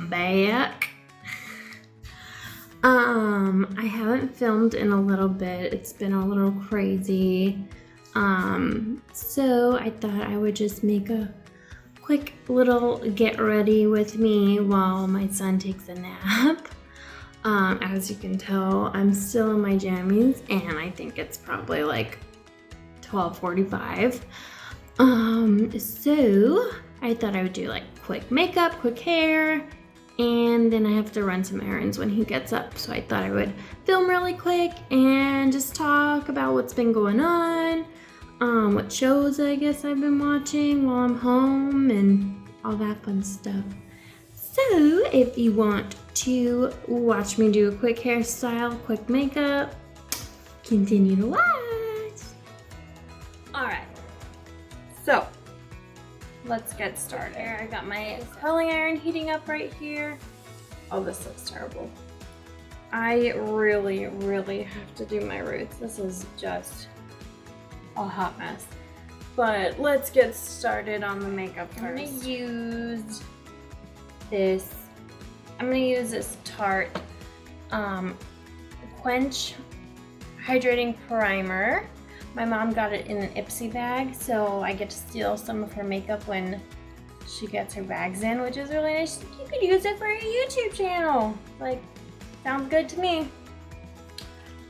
back. I haven't filmed in a little bit. It's been a little crazy. So I thought I would just make a quick little get ready with me while my son takes a nap. As you can tell, I'm still in my jammies and I think it's probably like 12:45. So I thought I would do like quick makeup, quick hair, and then I have to run some errands when he gets up. So I thought I would film really quick and just talk about what's been going on, what shows I guess I've been watching while I'm home and all that fun stuff. So if you want to watch me do a quick hairstyle, quick makeup, continue to watch. Alright, so let's get started. I got my curling iron heating up right here. Oh, this looks terrible. I really have to do my roots. This is just a hot mess. But let's get started on the makeup first. I'm gonna use this Tarte Quench Hydrating Primer. My mom got it in an Ipsy bag, so I get to steal some of her makeup when she gets her bags in, which is really nice. You could use it for your YouTube channel. Like, sounds good to me.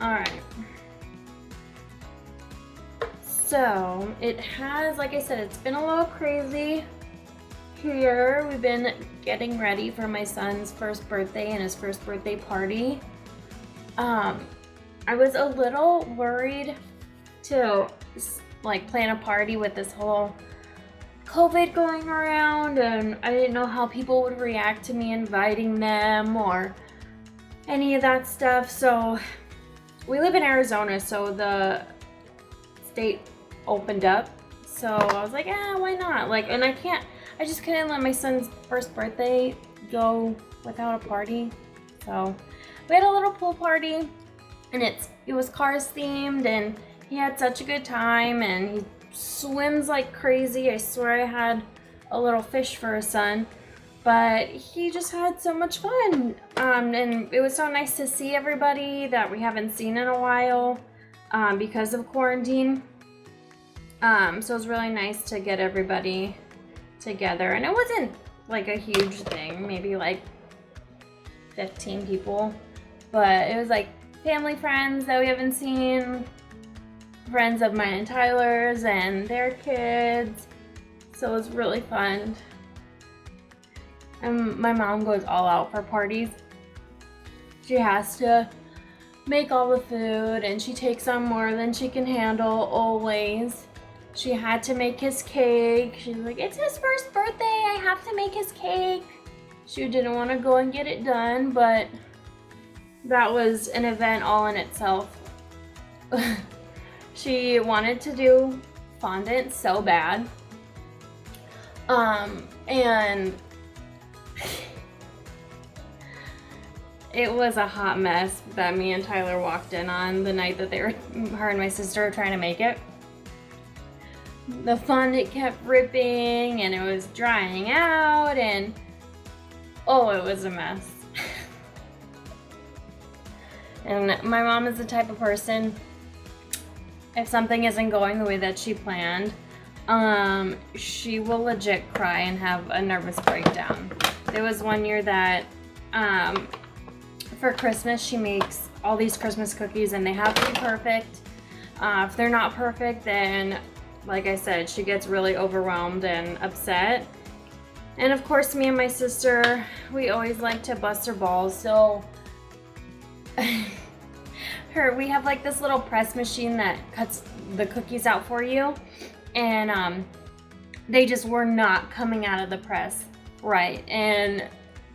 Alright. So, it has, like I said, it's been a little crazy here. We've been getting ready for my son's first birthday and his first birthday party. I was a little worried to like plan a party with this whole COVID going around, and I didn't know how people would react to me inviting them or any of that stuff. So we live in Arizona, so the state opened up, so I was like, why not? Like, and I just couldn't let my son's first birthday go without a party. So we had a little pool party, and it was Cars themed, and he had such a good time, and he swims like crazy. I swear I had a little fish for a son, but he just had so much fun. And it was so nice to see everybody that we haven't seen in a while because of quarantine. So it was really nice to get everybody together, and it wasn't like a huge thing, maybe like 15 people, but it was like family friends that we haven't seen, friends of mine and Tyler's and their kids, so it was really fun. And my mom goes all out for parties. She has to make all the food, and she takes on more than she can handle always. She had to make his cake. She's like, it's his first birthday, I have to make his cake. She didn't want to go and get it done, but that was an event all in itself. She wanted to do fondant so bad. And it was a hot mess that me and Tyler walked in on the night that her and my sister were trying to make it. The fondant kept ripping and it was drying out, and oh, it was a mess. And my mom is the type of person, if something isn't going the way that she planned, she will legit cry and have a nervous breakdown. There was one year that for Christmas she makes all these Christmas cookies and they have to be perfect. If they're not perfect, then like I said, she gets really overwhelmed and upset. And of course, me and my sister, we always like to bust her balls, so we have like this little press machine that cuts the cookies out for you, and they just were not coming out of the press right, and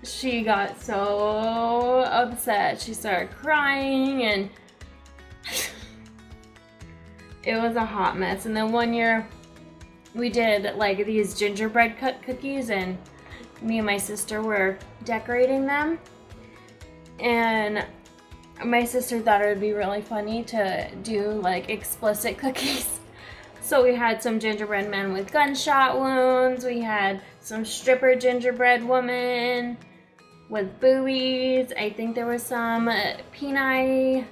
she got so upset. She started crying, and it was a hot mess. And then one year we did like these gingerbread cut cookies, and me and my sister were decorating them, and my sister thought it would be really funny to do like explicit cookies. So we had some gingerbread men with gunshot wounds, we had some stripper gingerbread woman, with buoys. I think there was some peni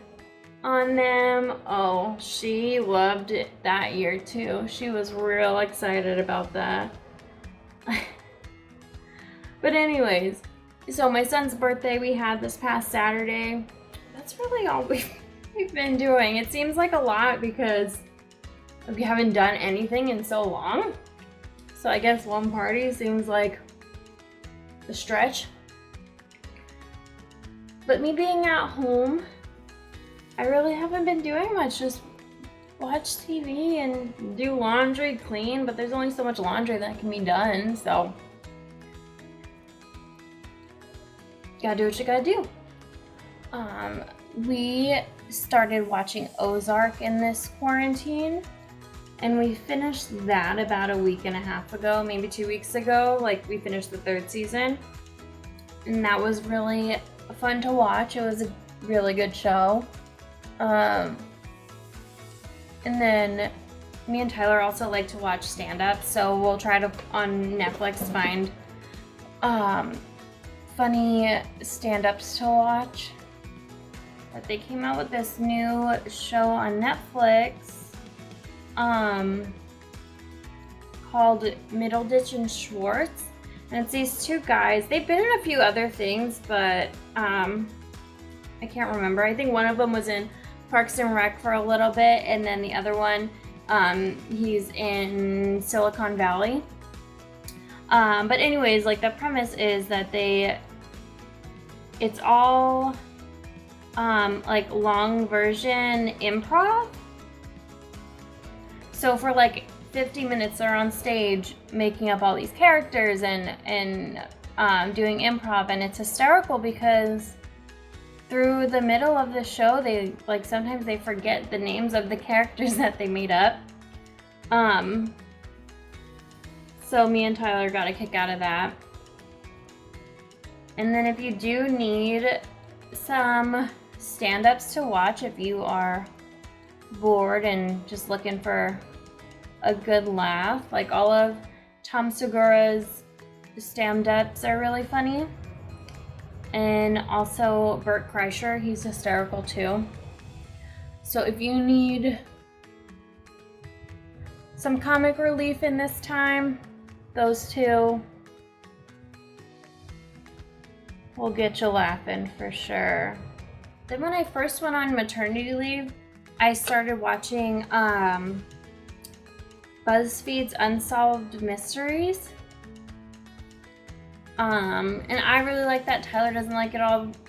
on them. Oh, she loved it that year too. She was real excited about that. But anyways, so my son's birthday we had this past Saturday. That's really all we've been doing. It seems like a lot because we haven't done anything in so long. So I guess one party seems like a stretch. But me being at home, I really haven't been doing much. Just watch TV and do laundry, clean, but there's only so much laundry that can be done, so gotta do what you gotta do. We started watching Ozark in this quarantine, and we finished that about a week and a half ago, maybe 2 weeks ago. Like, we finished the 3rd season, and that was really fun to watch. It was a really good show. And then me and Tyler also like to watch stand-up, so we'll try to on Netflix find funny stand-ups to watch. But they came out with this new show on Netflix called Middleditch and Schwartz, and it's these two guys. They've been in a few other things, but I can't remember. I think one of them was in Parks and Rec for a little bit, and then the other one, he's in Silicon Valley. But anyways, like, the premise is that it's all like long version improv. So for like 50 minutes they're on stage making up all these characters and doing improv, and it's hysterical because through the middle of the show they like sometimes they forget the names of the characters that they made up. So me and Tyler got a kick out of that. And then if you do need some stand-ups to watch, if you are bored and just looking for a good laugh, like all of Tom Segura's stand-ups are really funny. And also Bert Kreischer, he's hysterical too. So if you need some comic relief in this time, those two will get you laughing for sure. Then when I first went on maternity leave, I started watching BuzzFeed's Unsolved Mysteries. And I really like that. Tyler doesn't like it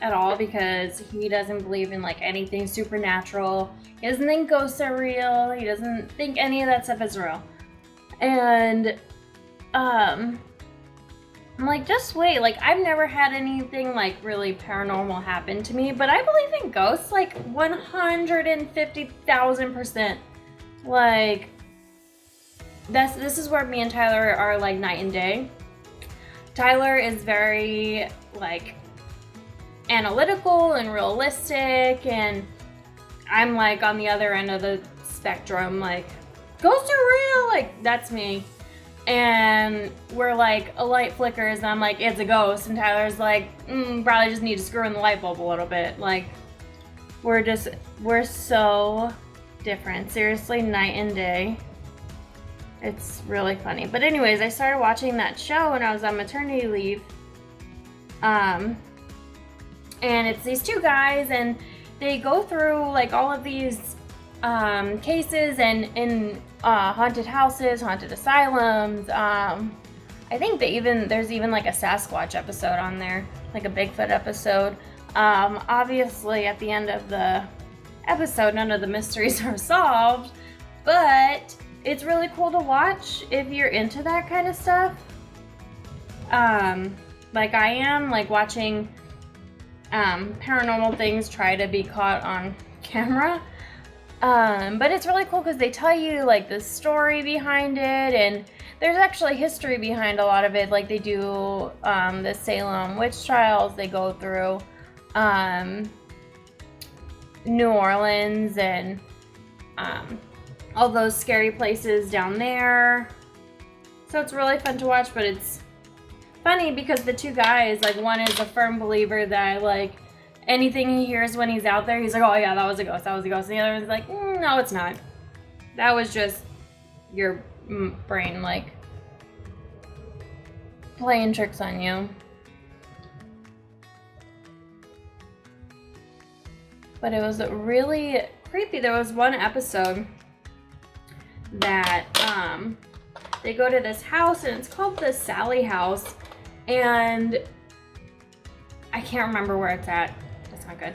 at all because he doesn't believe in like anything supernatural. He doesn't think ghosts are real. He doesn't think any of that stuff is real. And I'm like, just wait. Like, I've never had anything like really paranormal happen to me, but I believe in ghosts like 150,000%. Like, this is where me and Tyler are like night and day. Tyler is very like analytical and realistic, and I'm like on the other end of the spectrum, like ghosts are real, like that's me. And we're like, a light flickers and I'm like, it's a ghost, and Tyler's like, probably just need to screw in the light bulb a little bit. Like, we're so different, seriously, night and day. It's really funny. But anyways, I started watching that show when I was on maternity leave. And it's these two guys, and they go through like all of these cases and in haunted houses, haunted asylums. I think there's even like a Sasquatch episode on there, like a Bigfoot episode. Obviously at the end of the episode, none of the mysteries are solved, but it's really cool to watch if you're into that kind of stuff. Like I am, like watching paranormal things try to be caught on camera. But it's really cool because they tell you like the story behind it, and there's actually history behind a lot of it. Like they do the Salem witch trials, they go through New Orleans and all those scary places down there. So it's really fun to watch, but it's funny because the two guys, like, one is a firm believer that, like, anything he hears when he's out there, he's like, oh yeah, that was a ghost, that was a ghost. And the other one's like, no, it's not. That was just your brain, like, playing tricks on you. But it was really creepy. There was one episode that they go to this house, and it's called the Sally House, and I can't remember where it's at. That's not good.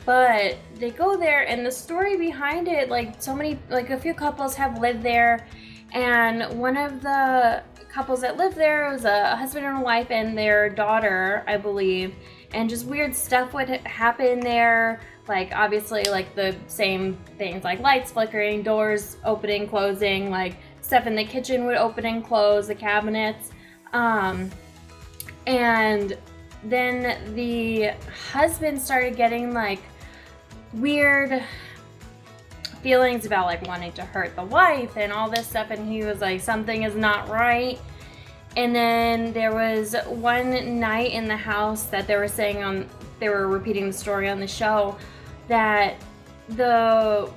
But they go there, and the story behind it, like, so many, like, a few couples have lived there, and one of the couples that lived there was a husband and a wife and their daughter, I believe, and just weird stuff would happen there, like, obviously, like, the same things, like lights flickering, doors opening, closing, like, stuff in the kitchen would open and close, the cabinets, and then the husband started getting, like, weird feelings about, like, wanting to hurt the wife and all this stuff, and he was like, something is not right. And then there was one night in the house that they were saying they were repeating the story on the show, that the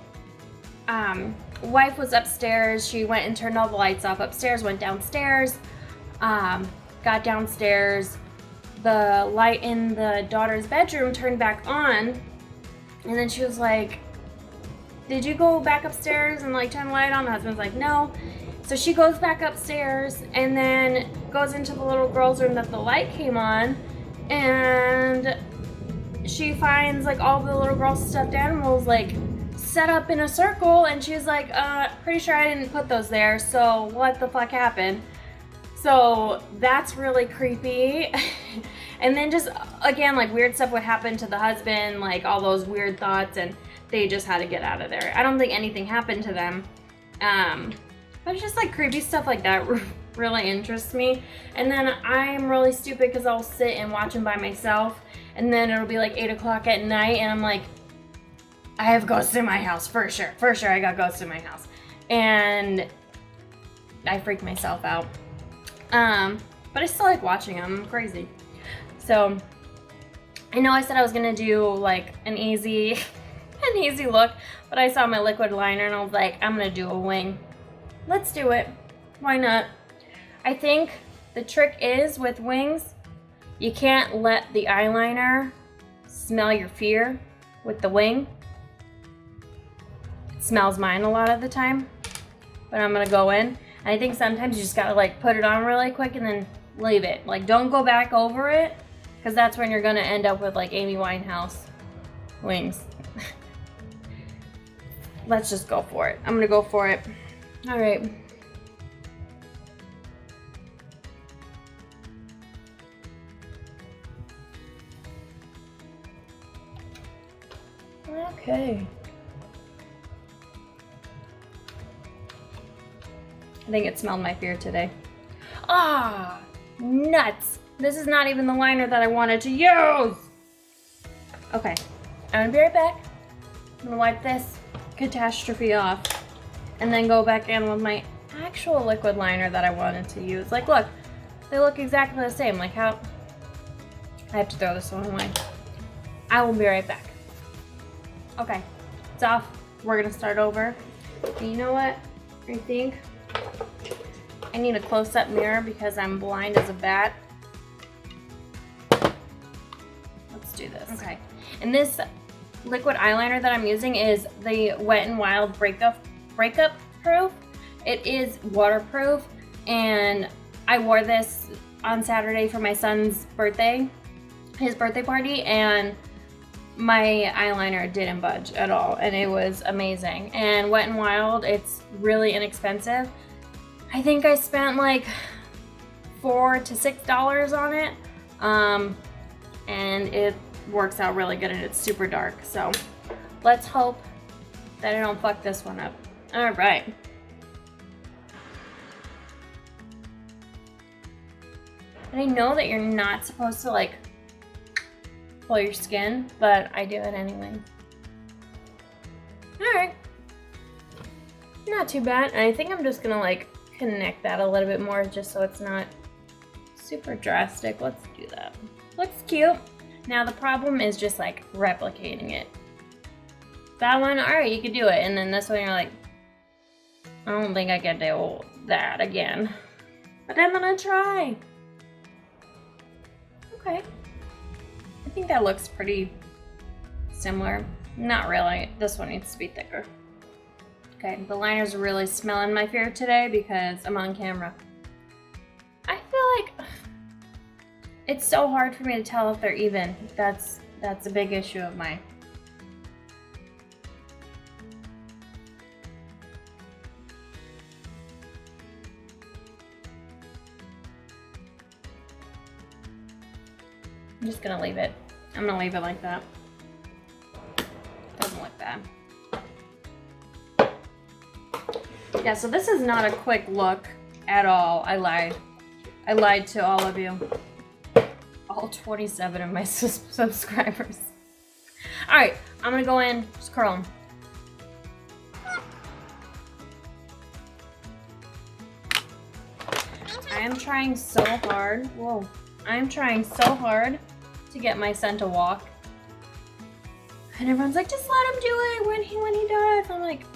wife was upstairs. She went and turned all the lights off upstairs, went downstairs, got downstairs. The light in the daughter's bedroom turned back on, and then she was like, did you go back upstairs and, like, turn the light on? The husband's like, no. So she goes back upstairs and then goes into the little girl's room that the light came on, and she finds, like, all the little girl's stuffed animals, like, set up in a circle, and she's like, pretty sure I didn't put those there, so what the fuck happened? So that's really creepy. And then just, again, like, weird stuff would happen to the husband, like, all those weird thoughts, and they just had to get out of there. I don't think anything happened to them. But it's just, like, creepy stuff like that really interests me. And then I'm really stupid because I'll sit and watch them by myself, and then it'll be like 8 o'clock at night, and I'm like, I have ghosts in my house, for sure. For sure, I got ghosts in my house. And I freak myself out. But I still like watching them. I'm crazy. So I know I said I was gonna do, like, an easy look, but I saw my liquid liner and I was like, I'm gonna do a wing. Let's do it. Why not? I think the trick is with wings, you can't let the eyeliner smell your fear with the wing. It smells mine a lot of the time, but I'm gonna go in. And I think sometimes you just gotta, like, put it on really quick and then leave it. Like, don't go back over it, because that's when you're gonna end up with, like, Amy Winehouse wings. Let's just go for it. I'm gonna go for it. All right. Okay. I think it smelled my fear today. Ah, nuts. This is not even the liner that I wanted to use. Okay, I'm gonna be right back. I'm gonna wipe this catastrophe off and then go back in with my actual liquid liner that I wanted to use. Like, look, they look exactly the same. Like, how, I have to throw this one away. I will be right back. Okay, it's off. We're gonna start over. And you know what? I think I need a close-up mirror because I'm blind as a bat. Let's do this. Okay, and this liquid eyeliner that I'm using is the Wet n Wild Breakup Proof. It is waterproof, and I wore this on Saturday for my son's birthday, his birthday party, and my eyeliner didn't budge at all, and it was amazing. And Wet n Wild, it's really inexpensive. I think I spent like $4 to $6 on it, and it works out really good, and it's super dark. So let's hope that I don't fuck this one up. All right. And I know that you're not supposed to, like, pull your skin, but I do it anyway. All right. Not too bad. And I think I'm just gonna, like, connect that a little bit more just so it's not super drastic. Let's do that. Looks cute. Now the problem is just like replicating it. That one, alright, you could do it. And then this one you're like, I don't think I can do that again. But I'm gonna try. Okay. I think that looks pretty similar. Not really. This one needs to be thicker. Okay, the liner's really smelling my fear today because I'm on camera. I feel like it's so hard for me to tell if they're even. That's a big issue of mine. I'm just gonna leave it. I'm gonna leave it like that. Doesn't look bad. Yeah, so this is not a quick look at all. I lied. I lied to all of you. All 27 of my subscribers. Alright, I'm gonna go in, just curl them. I am trying so hard. Whoa. I am trying so hard to get my son to walk. And everyone's like, just let him do it when he does. I'm like,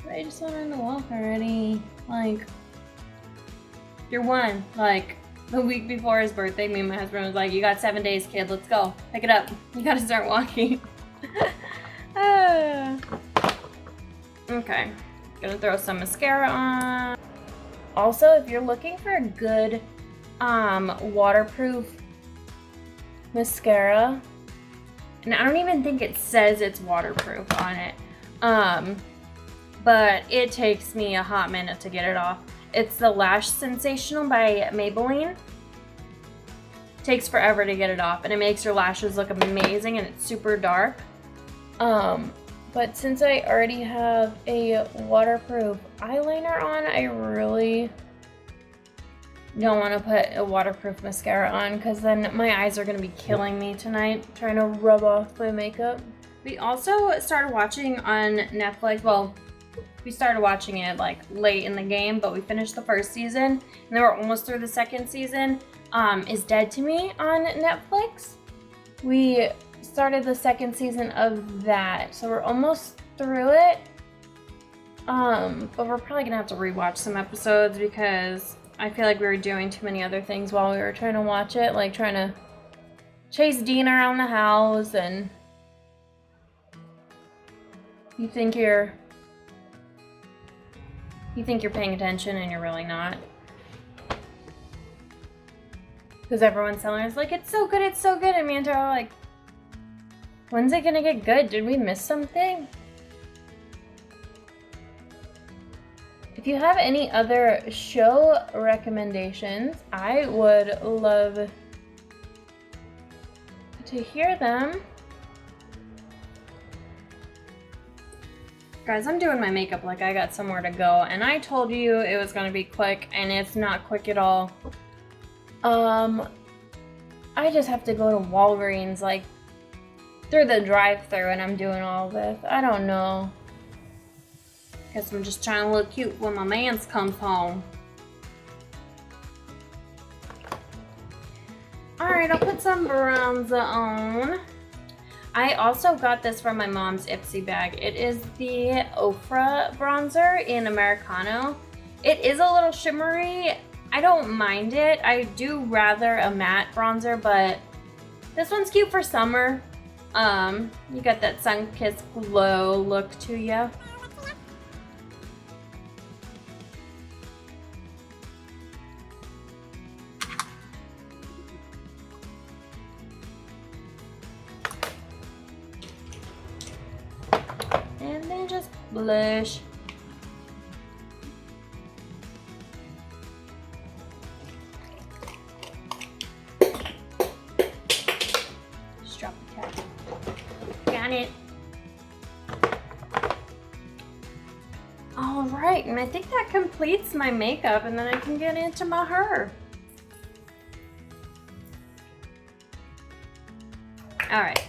I just want him to walk already. Like, you're one. Like, the week before his birthday, me and my husband was like, you got 7 days, kid. Let's go. Pick it up. You gotta start walking. Okay. Gonna throw some mascara on. Also, if you're looking for a good waterproof mascara, and I don't even think it says it's waterproof on it, but it takes me a hot minute to get it off. It's the Lash Sensational by Maybelline. Takes forever to get it off, and it makes your lashes look amazing, and it's super dark. But since I already have a waterproof eyeliner on, I really don't want to put a waterproof mascara on because then my eyes are going to be killing me tonight trying to rub off my makeup. We also started watching on Netflix. Well, we started watching it like late in the game, but we finished the first season and then we're almost through the second season. Is Dead to Me on Netflix. We started the second season of that, so we're almost through it. But we're probably gonna have to rewatch some episodes because I feel like we were doing too many other things while we were trying to watch it, like trying to chase Dean around the house, and you think you're paying attention and you're really not. Because everyone's telling us like, it's so good, and me and Tara are like, when's it gonna get good? Did we miss something? If you have any other show recommendations, I would love to hear them. Guys, I'm doing my makeup like I got somewhere to go, and I told you it was gonna be quick, and it's not quick at all. I just have to go to Walgreens, like, through the drive-thru, and I'm doing all this. I don't know. Guess I'm just trying to look cute when my mans comes home. Alright, I'll put some bronzer on. I also got this from my mom's Ipsy bag. It is the Ofra bronzer in Americano. It is a little shimmery. I don't mind it. I do rather a matte bronzer, but this one's cute for summer. You got that sun-kissed glow look to you. And then just blush. Just drop the cap. Got it. All right, and I think that completes my makeup, and then I can get into my hair. All right,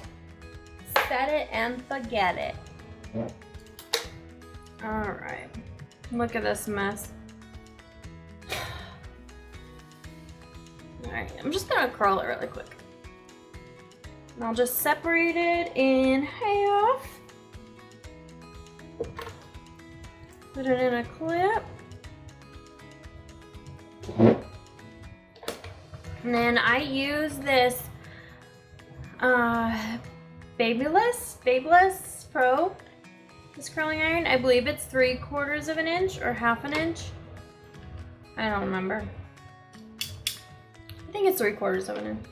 set it and forget it. All right, look at this mess. All Alright, I'm just gonna curl it really quick. And I'll just separate it in half. Put it in a clip. And then I use this Babyliss Pro, this curling iron. I believe it's 3/4 of an inch or 1/2 inch. I don't remember. I think it's 3/4 of an inch.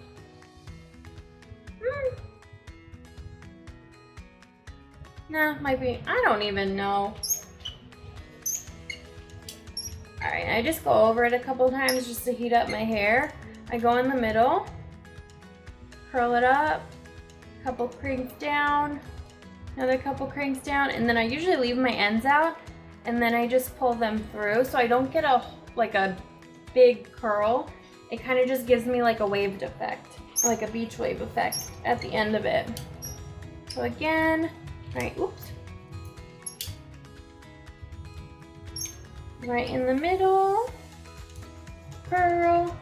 Nah, might be. I don't even know. Alright, I just go over it a couple times just to heat up my hair. I go in the middle, curl it up, couple cranks down, another couple cranks down, and then I usually leave my ends out, and then I just pull them through so I don't get a big curl. It kind of just gives me like a waved effect, like a beach wave effect at the end of it. So again, right, oops. Right in the middle, curl,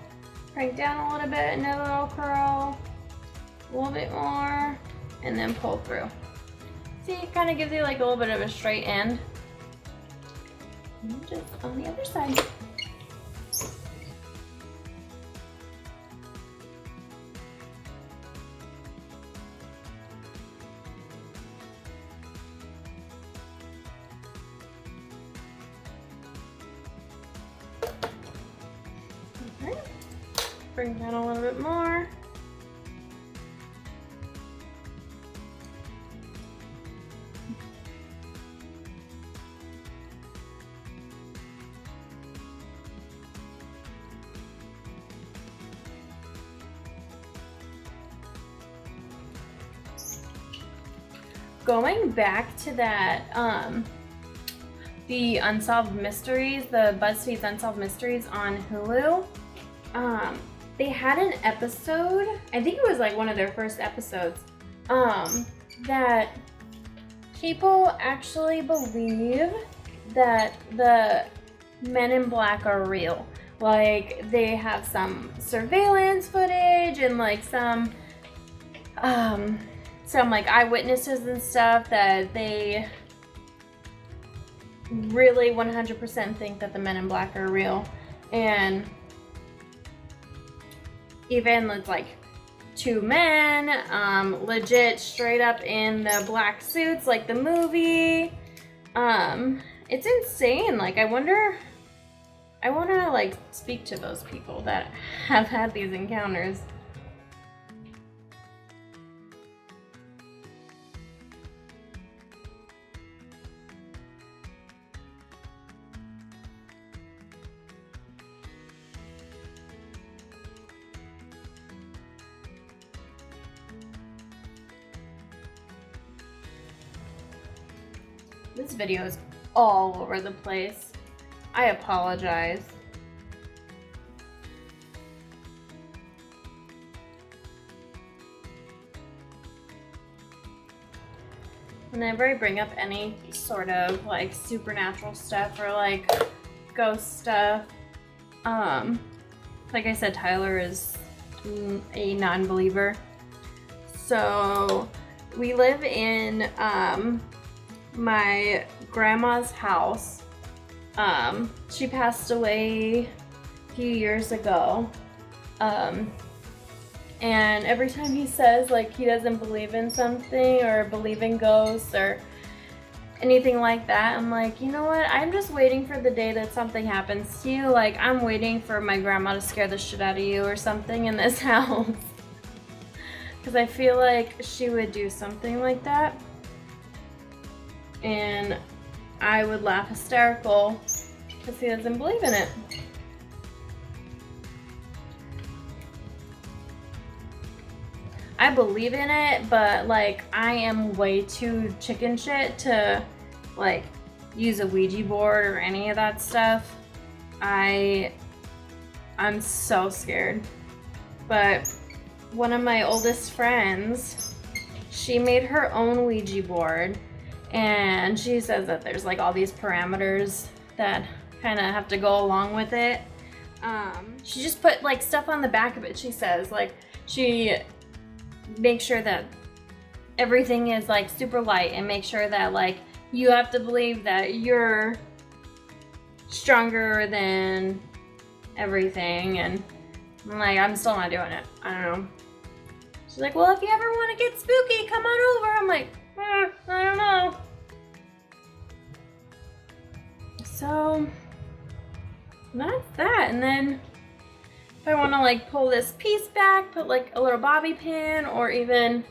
crank down a little bit, another little curl, a little bit more, and then pull through. See, it kind of gives you like a little bit of a straight end. And just on the other side. Bring that a little bit more. Going back to that, the Unsolved Mysteries, the BuzzFeed's Unsolved Mysteries on Hulu, they had an episode, I think it was like one of their first episodes, that people actually believe that the Men in Black are real. Like, they have some surveillance footage and like some like eyewitnesses and stuff that they really 100% think that the Men in Black are real. And even it's like 2 men, legit straight up in the black suits like the movie. It's insane. Like, I want to like speak to those people that have had these encounters. This video is all over the place. I apologize. Whenever I bring up any sort of like supernatural stuff or like ghost stuff, like I said, Tyler is a non-believer. So we live in my grandma's house. She passed away a few years ago. And every time he says like he doesn't believe in something or believe in ghosts or anything like that, I'm like, you know what? I'm just waiting for the day that something happens to you. Like, I'm waiting for my grandma to scare the shit out of you or something in this house. Because I feel like she would do something like that. And I would laugh hysterical because he doesn't believe in it. I believe in it, but like I am way too chicken shit to like use a Ouija board or any of that stuff. I'm so scared. But one of my oldest friends, she made her own Ouija board. And she says that there's like all these parameters that kind of have to go along with it. She just put like stuff on the back of it. She says like she makes sure that everything is like super light and make sure that like you have to believe that you're stronger than everything. And I'm like, I'm still not doing it. I don't know. She's like, well, if you ever want to get spooky, come on over. I'm like, I don't know. So that's that. And then if I want to like pull this piece back, put like a little bobby pin, or even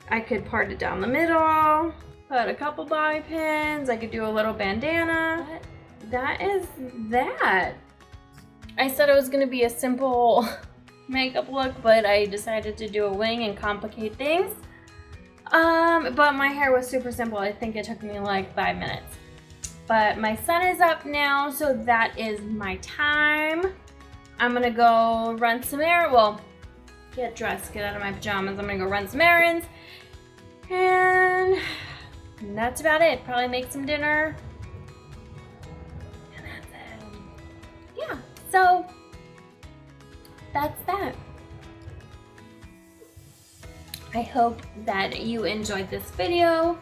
I could part it down the middle, put a couple bobby pins. I could do a little bandana. But that is that. I said it was going to be a simple makeup look, but I decided to do a wing and complicate things. But my hair was super simple. I think it took me like 5 minutes. But my son is up now, so that is my time. I'm gonna go run some errands. Well, get dressed, get out of my pajamas. I'm gonna go run some errands. And that's about it. Probably make some dinner. And that's it. Yeah, so that's that. I hope that you enjoyed this video.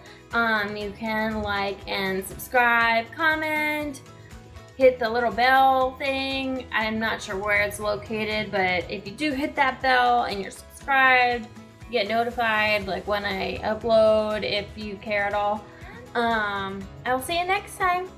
You can like and subscribe, comment, hit the little bell thing. I'm not sure where it's located, but if you do hit that bell and you're subscribed, you get notified like when I upload, if you care at all. I'll see you next time.